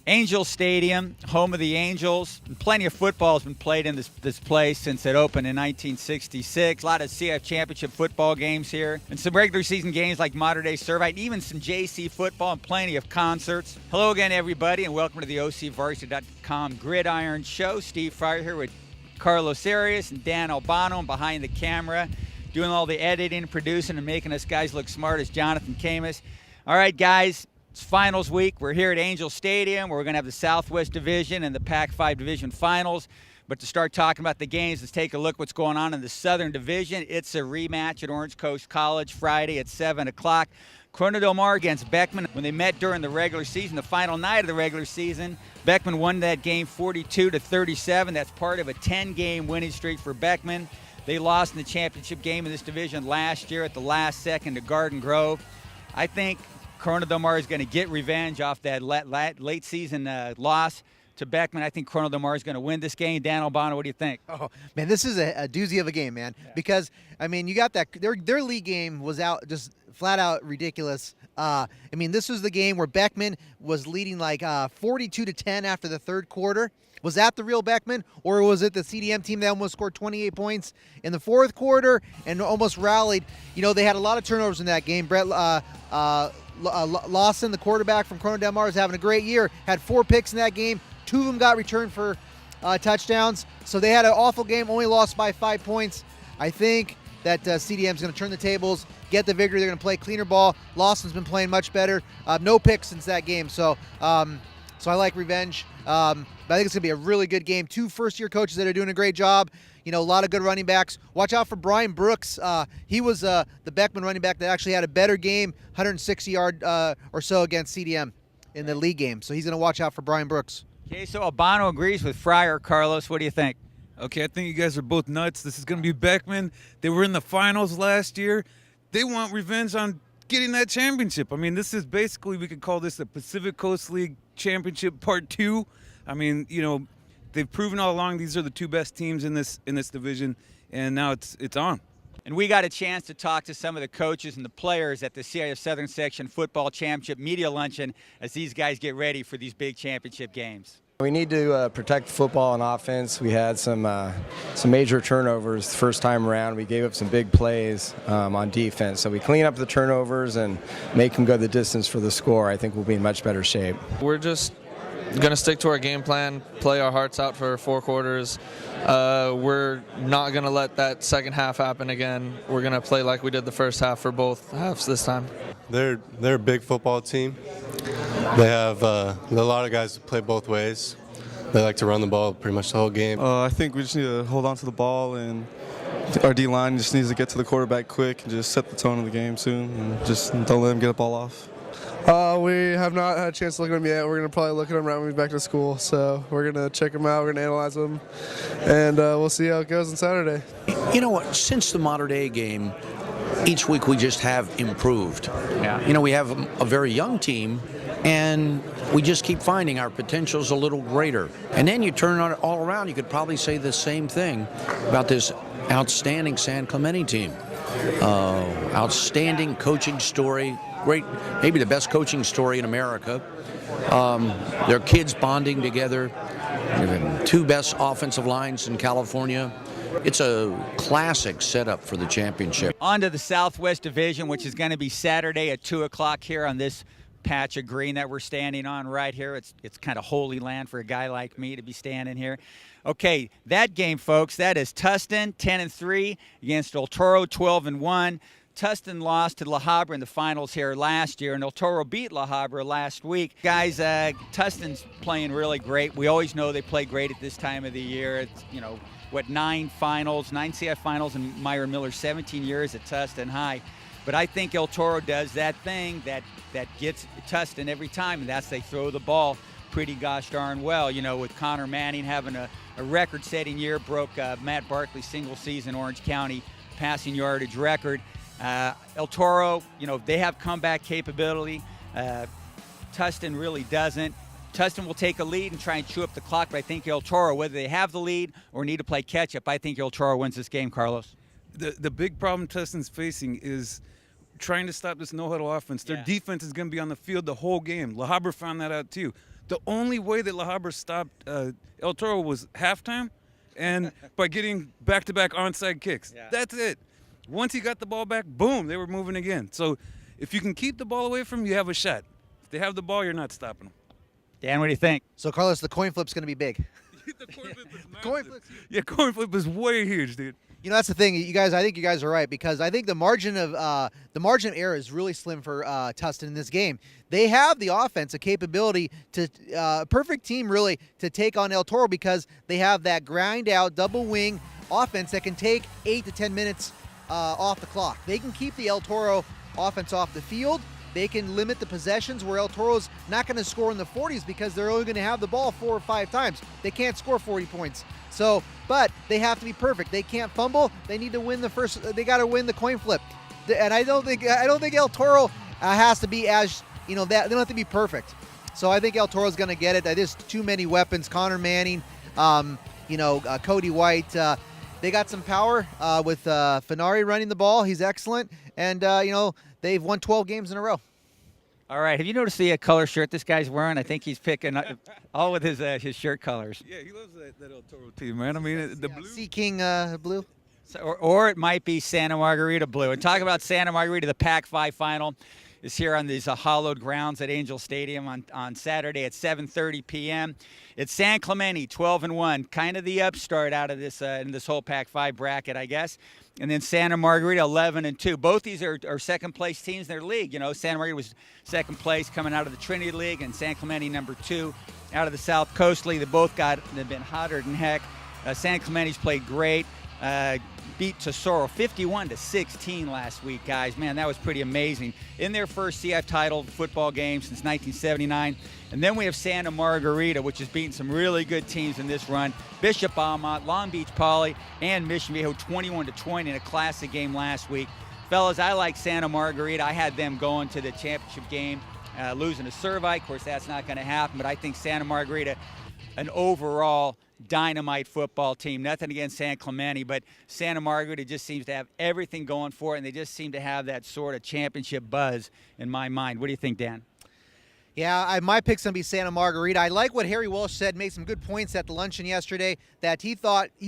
Angel Stadium, home of the Angels. Plenty of football has been played in this place since it opened in 1966. A lot of CF championship football games here, and some regular season games like Modern Day Servite, even some JC football, and plenty of concerts. Hello again, everybody, and welcome to the OCVarsity.com Gridiron Show. Steve Fryer here with Carlos Arias and Dan Albano, and behind the camera, doing all the editing, producing, and making us guys look smart is Jonathan Khamis. All right, guys. It's finals week. We're here at Angel Stadium. We're going to have the Southwest Division and the Pac-5 Division finals. But to start talking about the games, let's take a look what's going on in the Southern Division. It's a rematch at Orange Coast College Friday at 7 o'clock. Corona Del Mar against Beckman. When they met during the regular season, the final night of the regular season, Beckman won that game 42-37. That's part of a 10-game winning streak for Beckman. They lost in the championship game in this division last year at the last second to Garden Grove. I think Corona Del Mar is going to get revenge off that late season loss to Beckman. I think Corona Del Mar is going to win this game. Dan Albano, what do you think? Oh, man, this is a doozy of a game, man. Yeah. Because, I mean, you got that their league game was out just flat out ridiculous. I mean, this was the game where Beckman was leading like 42-10 after the third quarter. Was that the real Beckman, or was it the CDM team that almost scored 28 points in the fourth quarter and almost rallied? You know, they had a lot of turnovers in that game. Brett Lawson, the quarterback from Corona Del Mar, is having a great year. Had 4 picks in that game. 2 of them got returned for touchdowns. So they had an awful game, only lost by 5 points. I think that CDM is going to turn the tables, get the victory. They're going to play cleaner ball. Lawson's been playing much better. No picks since that game. So I like revenge. But I think it's going to be a really good game. 2 first-year coaches that are doing a great job. You know, a lot of good running backs. Watch out for Brian Brooks. He was the Beckman running back that actually had a better game, 160-yard or so against CDM in the league game. So he's going to watch out for Brian Brooks. Okay, so Albano agrees with Fryer. Carlos, what do you think? Okay, I think you guys are both nuts. This is going to be Beckman. They were in the finals last year. They want revenge on getting that championship. I mean, this is basically, we could call this the Pacific Coast League Championship Part 2. I mean, you know, they've proven all along these are the 2 best teams in this division, and now it's on. And we got a chance to talk to some of the coaches and the players at the CIF Southern Section Football Championship Media Luncheon as these guys get ready for these big championship games. We need to protect football on offense. We had some major turnovers the first time around. We gave up some big plays on defense. So we clean up the turnovers and make them go the distance for the score. I think we'll be in much better shape. We're just going to stick to our game plan, play our hearts out for 4 quarters. We're not going to let that second half happen again. We're going to play like we did the first half for both halves this time. They're a big football team. They have a lot of guys who play both ways. They like to run the ball pretty much the whole game. I think we just need to hold on to the ball, and our D-line just needs to get to the quarterback quick and just set the tone of the game soon, and just don't let them get the ball off. We have not had a chance to look at them yet. We're going to probably look at them right when we get back to school. So we're going to check them out. We're going to analyze them. And we'll see how it goes on Saturday. You know what? Since the modern day game, each week we just have improved. Yeah. You know, we have a very young team, and we just keep finding our potential's a little greater. And then you turn it all around, you could probably say the same thing about this outstanding San Clemente team. Outstanding coaching story. Great, maybe the best coaching story in America. Their kids bonding together. 2 best offensive lines in California. It's a classic setup for the championship. On to the Southwest Division, which is going to be Saturday at 2 o'clock here on this patch of green that we're standing on right here. It's kind of holy land for a guy like me to be standing here. Okay, that game, folks, that is Tustin 10-3 against El Toro 12-1. Tustin lost to La Habra in the finals here last year, and El Toro beat La Habra last week. Guys, Tustin's playing really great. We always know they play great at this time of the year. It's, you know, 9 CF finals in Myron Miller, 17 years at Tustin High. But I think El Toro does that thing that gets Tustin every time, and that's they throw the ball pretty gosh darn well. You know, with Connor Manning having a record-setting year, broke Matt Barkley's single-season Orange County passing yardage record. El Toro, you know, they have comeback capability. Tustin really doesn't. Tustin will take a lead and try and chew up the clock, but I think El Toro, whether they have the lead or need to play catch-up, I think El Toro wins this game, Carlos. The big problem Tustin's facing is trying to stop this no-huddle offense. Their defense is going to be on the field the whole game. La Habra found that out too. The only way that La Habra stopped El Toro was halftime and by getting back-to-back onside kicks. Yeah. That's it. Once he got the ball back, boom, they were moving again. So if you can keep the ball away from them, you have a shot. If they have the ball, you're not stopping them. Dan, what do you think? So, Carlos, the coin flip's going to be big. The coin flip is massive. Coin flip's huge. Yeah, coin flip is way huge, dude. You know, that's the thing, you guys. I think you guys are right, because I think the margin of error is really slim for Tustin in this game. They have the offense, a capability to perfect team really to take on El Toro, because they have that grind out double wing offense that can take 8 to 10 minutes off the clock. They can keep the El Toro offense off the field. They can limit the possessions where El Toro's not going to score in the 40s, because they're only going to have the ball 4 or 5 times. They can't score 40 points. So, but they have to be perfect. They can't fumble. They need to win the first. They got to win the coin flip. And I don't think El Toro has to be as, you know, that they don't have to be perfect. So I think El Toro's going to get it. There's too many weapons. Connor Manning, Cody White. They got some power with Finari running the ball. He's excellent, and they've won 12 games in a row. All right. Have you noticed the color shirt this guy's wearing? I think he's picking all with his shirt colors. Yeah, he loves that El Toro team, man. I mean, the blue. Sea King blue. So, or it might be Santa Margarita blue. And talk about Santa Margarita, the Pac-5 final is here on these hallowed grounds at Angel Stadium on Saturday at 7:30 p.m. It's San Clemente, 12-1, kind of the upstart out of this in this whole Pac-5 bracket, I guess. And then Santa Margarita, 11-2. Both these are second-place teams in their league. You know, Santa Margarita was second place coming out of the Trinity League, and San Clemente number 2 out of the South Coast League. They've been hotter than heck. San Clemente's played great. Beat Toro 51-16 last week, guys. Man, that was pretty amazing. In their first CF title football game since 1979. And then we have Santa Margarita, which has beaten some really good teams in this run. Bishop Almont, Long Beach Poly, and Mission Viejo 21-20 in a classic game last week. Fellas, I like Santa Margarita. I had them going to the championship game, losing to Servite. Of course, that's not going to happen, but I think Santa Margarita, an overall dynamite football team. Nothing against San Clemente, but Santa Margarita just seems to have everything going for it, and they just seem to have that sort of championship buzz in my mind. What do you think, Dan? Yeah, my pick's going to be Santa Margarita. I like what Harry Walsh said, made some good points at the luncheon yesterday, that he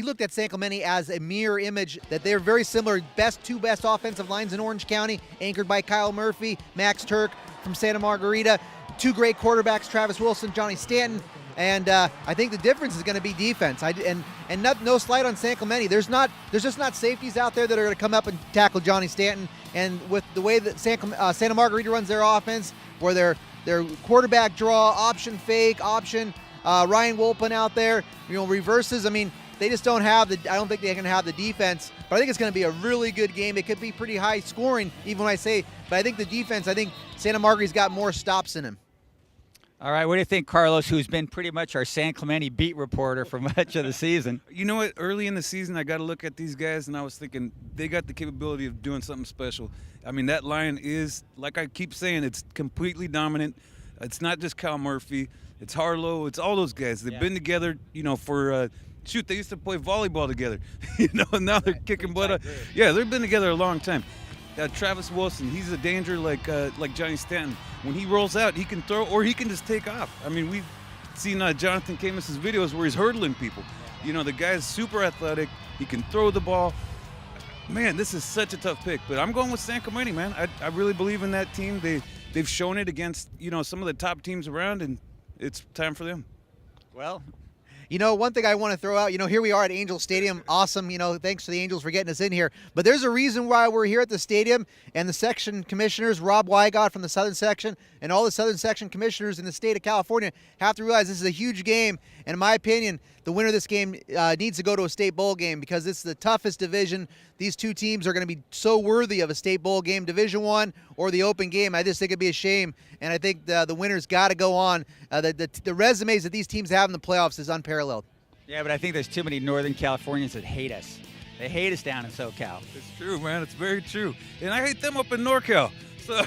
looked at San Clemente as a mirror image, that they're very similar, two best offensive lines in Orange County, anchored by Kyle Murphy, Max Turk from Santa Margarita, 2 great quarterbacks, Travis Wilson, Johnny Stanton. And I think the difference is going to be defense. No slight on San Clemente. There's just not safeties out there that are going to come up and tackle Johnny Stanton. And with the way that Santa Margarita runs their offense, where their quarterback draw, option fake, option Ryan Wolpen out there, reverses. I mean, they just don't have I don't think they're going to have the defense. But I think it's going to be a really good game. It could be pretty high scoring, even when I say. But I think the defense. I think Santa Margarita's got more stops in him. All right, what do you think, Carlos, who's been pretty much our San Clemente beat reporter for much of the season? You know what? Early in the season, I got to look at these guys, and I was thinking they got the capability of doing something special. I mean, that line is, like I keep saying, it's completely dominant. It's not just Kyle Murphy. It's Harlow. It's all those guys. They've been together, for they used to play volleyball together, and now they're kicking butt up. Yeah, they've been together a long time. Travis Wilson, he's a danger like Johnny Stanton. When he rolls out, he can throw or he can just take off. I mean, we've seen Jonathan Khamis' videos where he's hurdling people. The guy's super athletic. He can throw the ball. Man, this is such a tough pick. But I'm going with San Clemente, man. I really believe in that team. They've shown it against, some of the top teams around, and it's time for them. Well, one thing I want to throw out, here we are at Angel Stadium. Awesome. Thanks to the Angels for getting us in here. But there's a reason why we're here at the stadium, and the section commissioners, Rob Wygott from the Southern Section, and all the Southern Section commissioners in the state of California have to realize this is a huge game. And in my opinion, the winner of this game needs to go to a state bowl game, because it's the toughest division. These two teams are going to be so worthy of a state bowl game, Division I or the open game. I just think it'd be a shame, and I think the winner's got to go on. The resumes that these teams have in the playoffs is unparalleled. Yeah, but I think there's too many Northern Californians that hate us. They hate us down in SoCal. It's true, man. It's very true. And I hate them up in NorCal. So,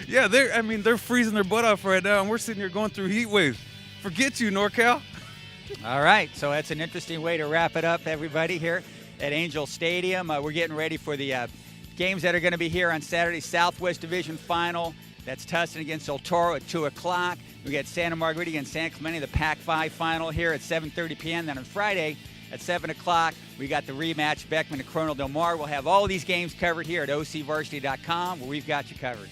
yeah, they're freezing their butt off right now, and we're sitting here going through heat waves. Forget you, NorCal. All right, so that's an interesting way to wrap it up, everybody, here at Angel Stadium. We're getting ready for the games that are going to be here on Saturday. Southwest Division Final That's Tustin against El Toro at 2 o'clock. We got Santa Margarita against San Clemente, the Pac-5 final here at 7:30 p.m. Then on Friday at 7 o'clock, we got the rematch, Beckman and Coronel Del Mar. We'll have all these games covered here at OCVarsity.com, where we've got you covered.